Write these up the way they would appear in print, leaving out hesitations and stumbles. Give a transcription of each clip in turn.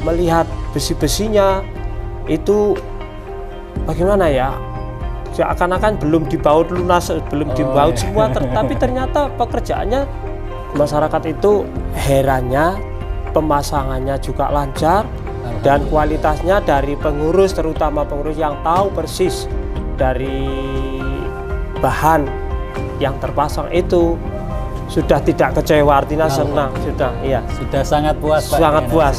melihat besi-besinya itu bagaimana ya, seakan-akan belum dibaut lunas, belum dibaut semua, tapi ternyata pekerjaannya masyarakat itu herannya pemasangannya juga lancar dan kualitasnya dari pengurus, terutama pengurus yang tahu persis dari bahan yang terpasang itu sudah tidak kecewa, artinya senang, sudah sangat puas Pak. Sangat puas.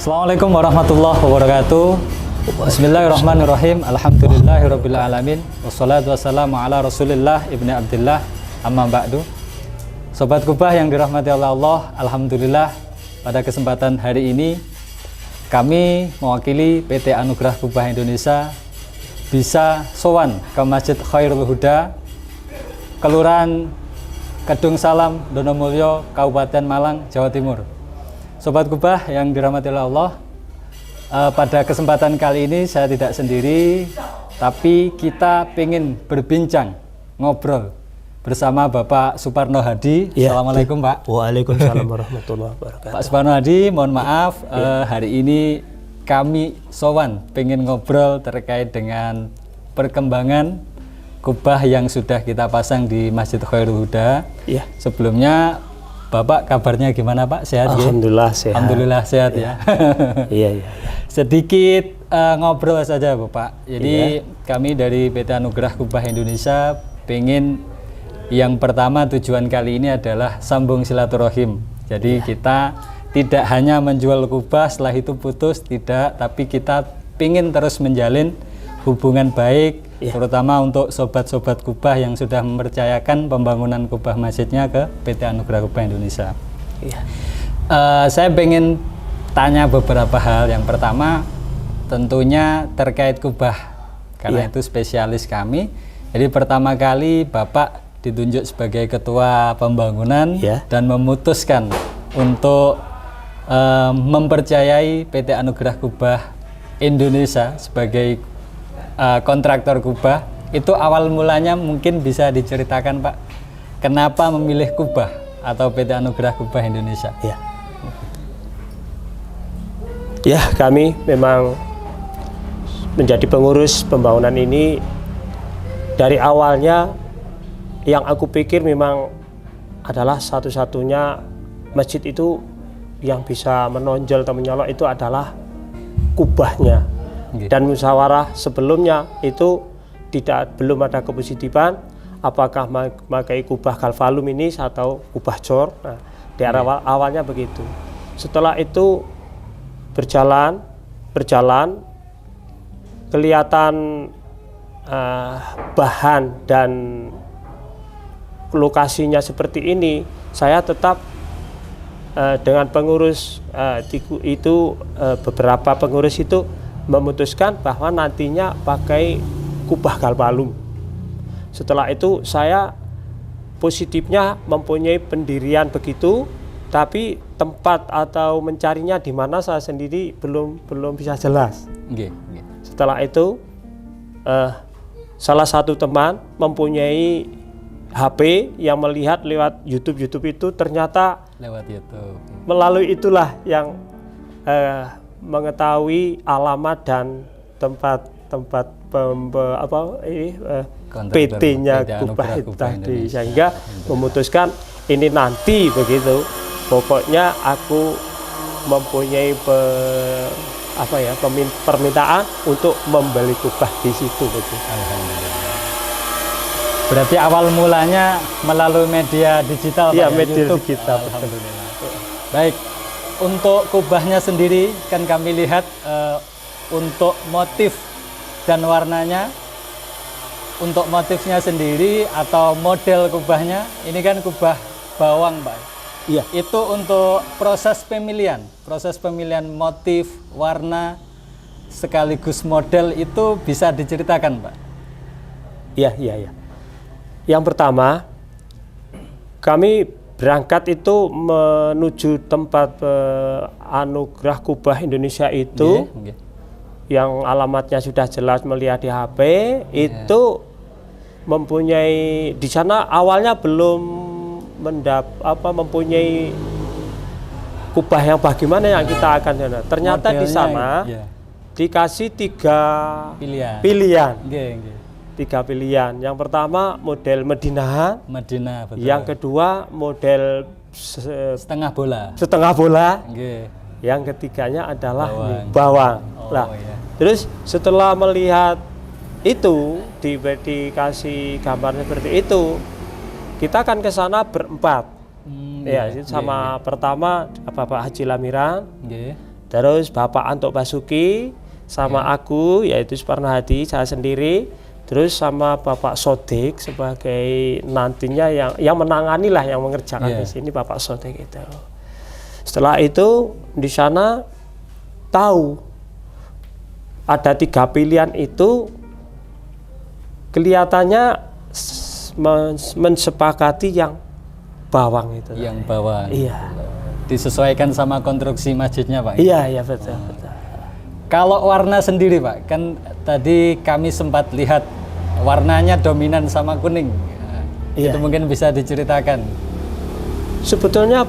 Assalamualaikum warahmatullahi wabarakatuh. Bismillahirrahmanirrahim. Alhamdulillahirrabbilalamin. Wassalatu wassalamu ala rasulillah ibni abdillah, amma ba'du. Sobat Kubah yang dirahmati Allah, alhamdulillah pada kesempatan hari ini kami mewakili PT Anugerah Kubah Indonesia bisa sowan ke Masjid Khairul Huda, Kelurahan Kedung Salam, Donomulyo, Kabupaten Malang, Jawa Timur. Sobat Kubah yang dirahmati Allah, pada kesempatan kali ini saya tidak sendiri, tapi kita ingin berbincang, ngobrol bersama Bapak Suparno Hadi. Ya. Assalamualaikum Pak. Waalaikumsalam warahmatullahi wabarakatuh. Pak Suparno Hadi, mohon maaf, hari ini kami sowan pengen ngobrol terkait dengan perkembangan kubah yang sudah kita pasang di Masjid Khairul Huda. Ya. Sebelumnya Bapak kabarnya gimana Pak? Sehat? Alhamdulillah sehat. Alhamdulillah sehat ya. Iya. Sedikit ngobrol saja Bapak. Jadi kami dari PT Anugerah Kubah Indonesia pengen yang pertama tujuan kali ini adalah sambung silaturahim. Jadi kita tidak hanya menjual kubah setelah itu putus, tidak, tapi kita pengen terus menjalin hubungan baik, terutama untuk sobat-sobat kubah yang sudah mempercayakan pembangunan kubah masjidnya ke PT Anugerah Kubah Indonesia. Saya pengen tanya beberapa hal. Yang pertama tentunya terkait kubah, karena itu spesialis kami. Jadi pertama kali Bapak ditunjuk sebagai ketua pembangunan dan memutuskan untuk mempercayai PT Anugerah Kubah Indonesia sebagai kontraktor kubah. Itu awal mulanya mungkin bisa diceritakan Pak, kenapa memilih kubah atau PT Anugerah Kubah Indonesia? Ya, kami memang menjadi pengurus pembangunan ini dari awalnya. Yang aku pikir memang adalah satu-satunya masjid itu yang bisa menonjol atau menyolok itu adalah kubahnya. Dan musyawarah sebelumnya itu belum ada kepositifan apakah memakai kubah galvalum ini atau kubah cor. Nah, di awalnya begitu. Setelah itu berjalan kelihatan bahan dan lokasinya seperti ini, saya tetap dengan pengurus beberapa pengurus itu memutuskan bahwa nantinya pakai kubah galvalum. Setelah itu saya positifnya mempunyai pendirian begitu, tapi tempat atau mencarinya di mana saya sendiri belum bisa jelas. Setelah itu salah satu teman mempunyai HP yang melihat lewat YouTube itu, ternyata lewat YouTube. Melalui itulah yang mengetahui alamat dan tempat PT-nya kubah itu tadi, sehingga memutuskan ini nanti begitu. Pokoknya aku mempunyai permintaan untuk membeli kubah di situ gitu. Alhamdulillah. Berarti awal mulanya melalui media digital, Iya, Pak, media YouTube. digital. Alhamdulillah. Baik, untuk kubahnya sendiri kan kami lihat untuk motif dan warnanya, untuk motifnya sendiri atau model kubahnya, ini kan kubah bawang, Pak. Iya. Itu untuk proses pemilihan motif, warna, sekaligus model itu bisa diceritakan, Pak? Iya. Yang pertama, kami berangkat itu menuju tempat Anugerah Kubah Indonesia itu, Nggih. yang alamatnya sudah jelas melihat di HP, itu mempunyai di sana awalnya belum mempunyai kubah yang bagaimana yang kita akan sana. Ternyata di Modelnya, sana dikasih 3 pilihan. Nggih. 3 pilihan. Yang pertama model Medinahan, Madinah, betul. yang kedua model setengah bola. setengah bola, Nggih. yang ketiganya adalah Bawang. bawang. Oh, Nah, iya. terus setelah melihat itu dikasih gambar seperti itu, kita akan ke sana berempat. Ya, sama pertama Bapak Haji Lamiran, Nggih. terus Bapak Antok Basuki, sama aku yaitu Suparno Hadi, saya sendiri, terus sama Bapak Sodik sebagai nantinya yang menangani lah, yang mengerjakan di sini Bapak Sodik itu. Setelah itu di sana tahu ada 3 pilihan itu, kelihatannya mensepakati yang bawang itu. Yang bawang. Iya. Disesuaikan sama konstruksi masjidnya, Pak? Iya, betul. Kalau warna sendiri, Pak, kan tadi kami sempat lihat warnanya dominan sama kuning. Nah, Iya. itu mungkin bisa diceritakan. Sebetulnya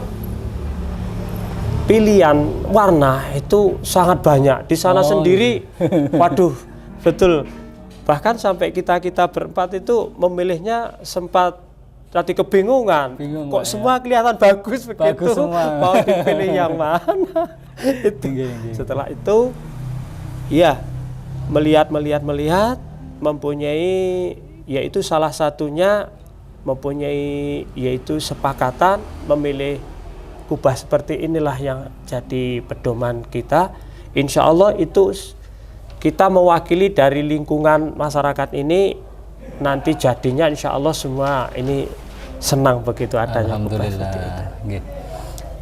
pilihan warna itu sangat banyak di sana sendiri. Waduh, betul. Bahkan sampai kita berempat itu memilihnya sempat tadi kebingungan. Kok semua kelihatan bagus begitu? Bagus semua. Mau dipilih yang mana? Itu. Setelah itu, ya melihat, mempunyai, yaitu salah satunya mempunyai yaitu sepakatan memilih kubah seperti inilah yang jadi pedoman kita. Insya Allah itu kita mewakili dari lingkungan masyarakat ini, nanti jadinya insya Allah semua ini senang begitu adanya kubah seperti itu. Nggih.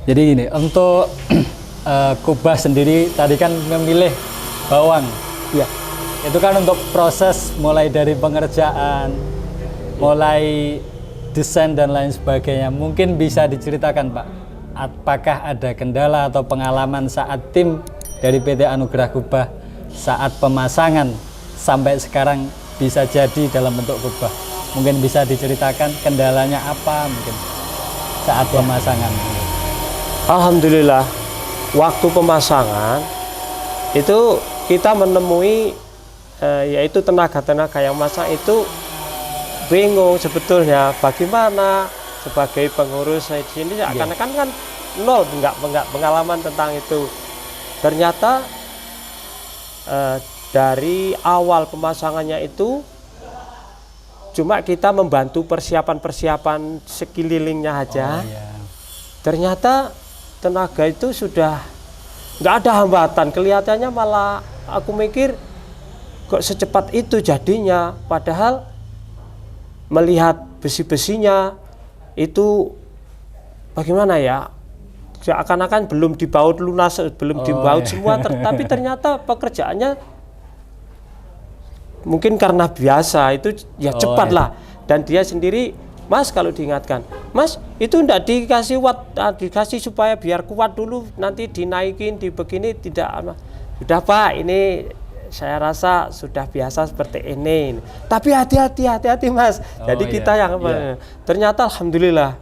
Jadi gini, untuk kubah sendiri tadi kan memilih bawang. Ya, Itu kan untuk proses mulai dari pengerjaan, mulai desain dan lain sebagainya. Mungkin bisa diceritakan, Pak, apakah ada kendala atau pengalaman saat tim dari PT Anugerah Kubah saat pemasangan sampai sekarang bisa jadi dalam bentuk kubah? Mungkin bisa diceritakan kendalanya apa mungkin saat pemasangan. Alhamdulillah waktu pemasangan itu kita menemui yaitu tenaga-tenaga yang masak itu bingung sebetulnya bagaimana sebagai pengurus di sini akan-akan kan nol, enggak pengalaman tentang itu. Ternyata dari awal pemasangannya itu cuma kita membantu persiapan sekelilingnya aja. Ternyata tenaga itu sudah nggak ada hambatan, kelihatannya malah aku mikir kok secepat itu jadinya, padahal melihat besi-besinya itu bagaimana ya, seakan-akan belum dibaut lunas, belum dibaut semua, tapi ternyata pekerjaannya mungkin karena biasa itu ya cepat lah. Dan dia sendiri, Mas, kalau diingatkan, Mas, itu enggak dikasih watt, dikasih supaya biar kuat dulu, nanti dinaikin, dibegini, tidak. Sudah Pak, ini saya rasa sudah biasa seperti ini. Tapi hati-hati Mas. Jadi kita yang ternyata alhamdulillah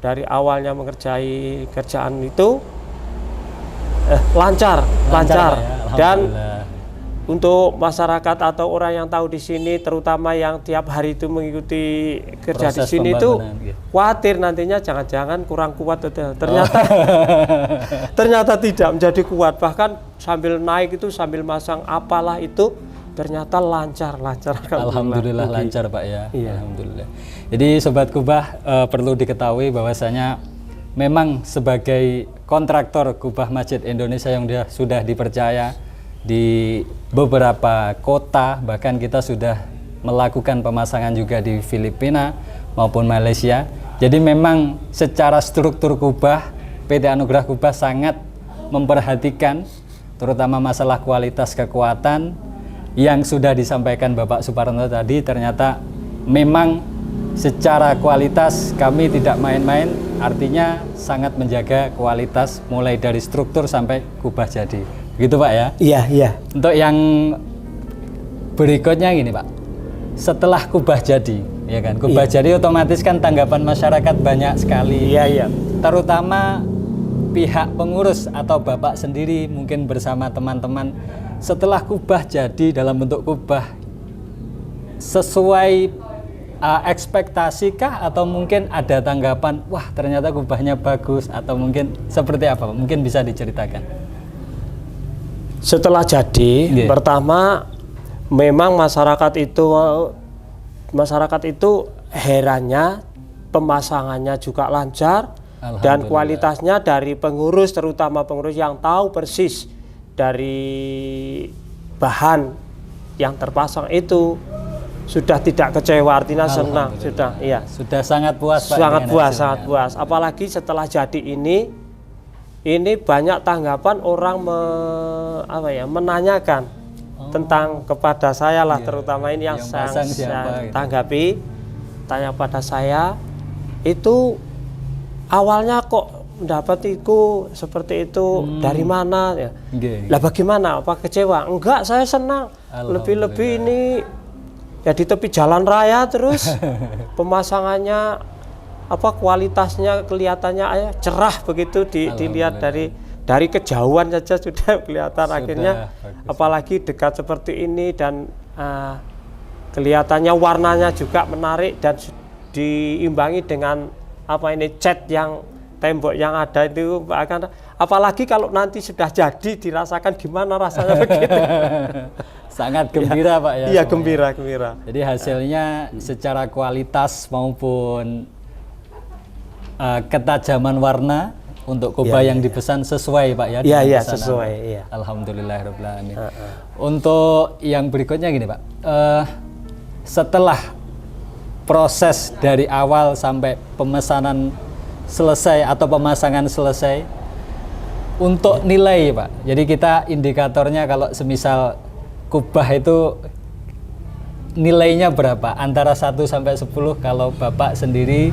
dari awalnya mengerjai kerjaan itu lancar. Dan untuk masyarakat atau orang yang tahu di sini, terutama yang tiap hari itu mengikuti kerja di Proses sini itu pembangunan, gitu. khawatir nantinya jangan-jangan kurang kuat. Ternyata ternyata tidak menjadi kuat, bahkan sambil naik itu sambil masang apalah itu ternyata lancar. Alhamdulillah lancar Pak ya. Iya. Alhamdulillah. Jadi Sobat Kubah perlu diketahui bahwasanya memang sebagai kontraktor kubah Masjid Indonesia yang sudah dipercaya di beberapa kota, bahkan kita sudah melakukan pemasangan juga di Filipina maupun Malaysia. Jadi memang secara struktur kubah, PT Anugerah Kubah sangat memperhatikan terutama masalah kualitas kekuatan yang sudah disampaikan Bapak Suparno tadi. Ternyata memang secara kualitas kami tidak main-main, artinya sangat menjaga kualitas mulai dari struktur sampai kubah jadi. Begitu Pak ya? Iya. Untuk yang berikutnya gini Pak, setelah kubah jadi, ya kan? Kubah jadi otomatis kan tanggapan masyarakat banyak sekali. Iya. Terutama pihak pengurus atau Bapak sendiri mungkin bersama teman-teman, setelah kubah jadi dalam bentuk kubah sesuai ekspektasi kah, atau mungkin ada tanggapan wah ternyata kubahnya bagus, atau mungkin seperti apa? Mungkin bisa diceritakan. Setelah jadi, pertama memang masyarakat itu herannya pemasangannya juga lancar dan kualitasnya dari pengurus, terutama pengurus yang tahu persis dari bahan yang terpasang itu sudah tidak kecewa, artinya senang, sudah sangat puas Pak, sangat puas. Apalagi setelah jadi ini banyak tanggapan orang menanyakan tentang kepada saya lah, terutama ini yang saya tanggapi, tanya pada saya itu awalnya kok mendapat itu seperti itu dari mana ya? Lah bagaimana? Apa kecewa? Enggak, saya senang. Lebih-lebih ini ya di tepi jalan raya terus pemasangannya kualitasnya kelihatannya cerah begitu dilihat dari kejauhan saja sudah kelihatan. Akhirnya bagus. Apalagi dekat seperti ini dan kelihatannya warnanya juga menarik dan diimbangi dengan cat yang tembok yang ada itu, apalagi kalau nanti sudah jadi dirasakan gimana rasanya begitu. Sangat gembira Pak ya. Iya, gembira. Jadi hasilnya secara kualitas maupun ketajaman warna untuk kubah yang dipesan sesuai Pak ya. Iya, sesuai. Iya. Alhamdulillahirabbil alamin. Untuk yang berikutnya gini Pak, setelah proses dari awal sampai pemesanan selesai atau pemasangan selesai, untuk nilai Pak, jadi kita indikatornya kalau semisal kubah itu nilainya berapa? Antara 1 sampai 10, kalau Bapak sendiri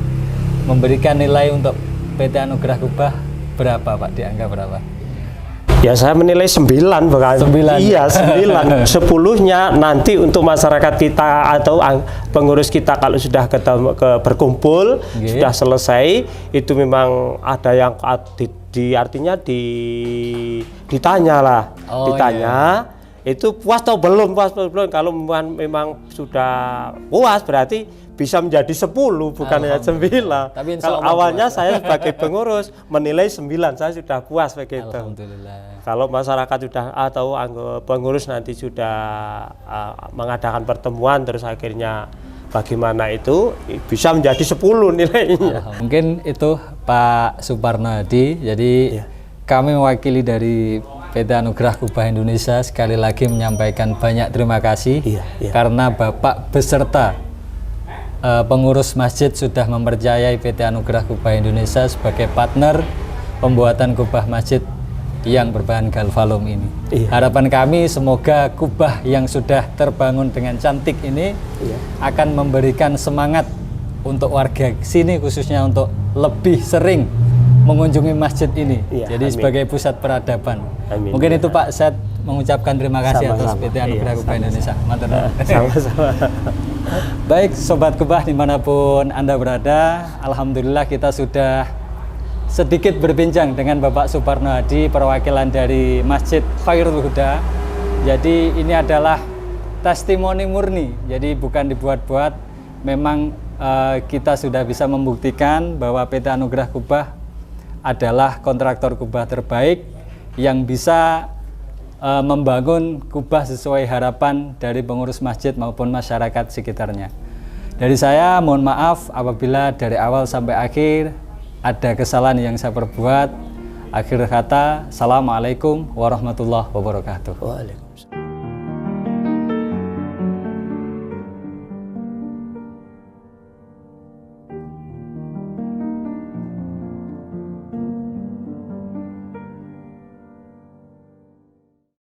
memberikan nilai untuk PT Anugerah Kubah berapa Pak? Di angka berapa? Ya saya menilai 9 bukan? 9. Iya 9. 10-nya nanti untuk masyarakat kita atau pengurus kita kalau sudah berkumpul, sudah selesai, itu memang ada yang artinya ditanya lah, itu puas atau belum, kalau memang sudah puas berarti bisa menjadi 10 bukan hanya 9. Tapi kalau awalnya saya sebagai pengurus menilai 9, saya sudah puas begitu. Alhamdulillah. Kalau masyarakat sudah atau pengurus nanti sudah mengadakan pertemuan terus akhirnya bagaimana itu bisa menjadi 10 nilainya. Mungkin itu Pak Suparno Hadi. Jadi kami mewakili dari PT Anugerah Kubah Indonesia sekali lagi menyampaikan banyak terima kasih karena Bapak beserta pengurus masjid sudah mempercayai PT Anugerah Kubah Indonesia sebagai partner pembuatan kubah masjid yang berbahan galvalum ini. Harapan kami semoga kubah yang sudah terbangun dengan cantik ini akan memberikan semangat untuk warga sini, khususnya untuk lebih sering mengunjungi masjid ini. Jadi sebagai pusat peradaban. Mungkin itu Pak, saya mengucapkan terima kasih atas PT Anugerah Kubah Indonesia. Sama-sama. Baik Sobat Kubah dimanapun Anda berada, alhamdulillah kita sudah sedikit berbincang dengan Bapak Suparno Hadi, perwakilan dari Masjid Khairul Huda Jadi ini adalah testimoni murni, jadi bukan dibuat-buat. Memang kita sudah bisa membuktikan bahwa PT Anugerah Kubah adalah kontraktor kubah terbaik yang bisa membangun kubah sesuai harapan dari pengurus masjid maupun masyarakat sekitarnya. Dari saya mohon maaf apabila dari awal sampai akhir ada kesalahan yang saya perbuat. Akhir kata, Assalamualaikum warahmatullahi wabarakatuh. Waalaikumsalam.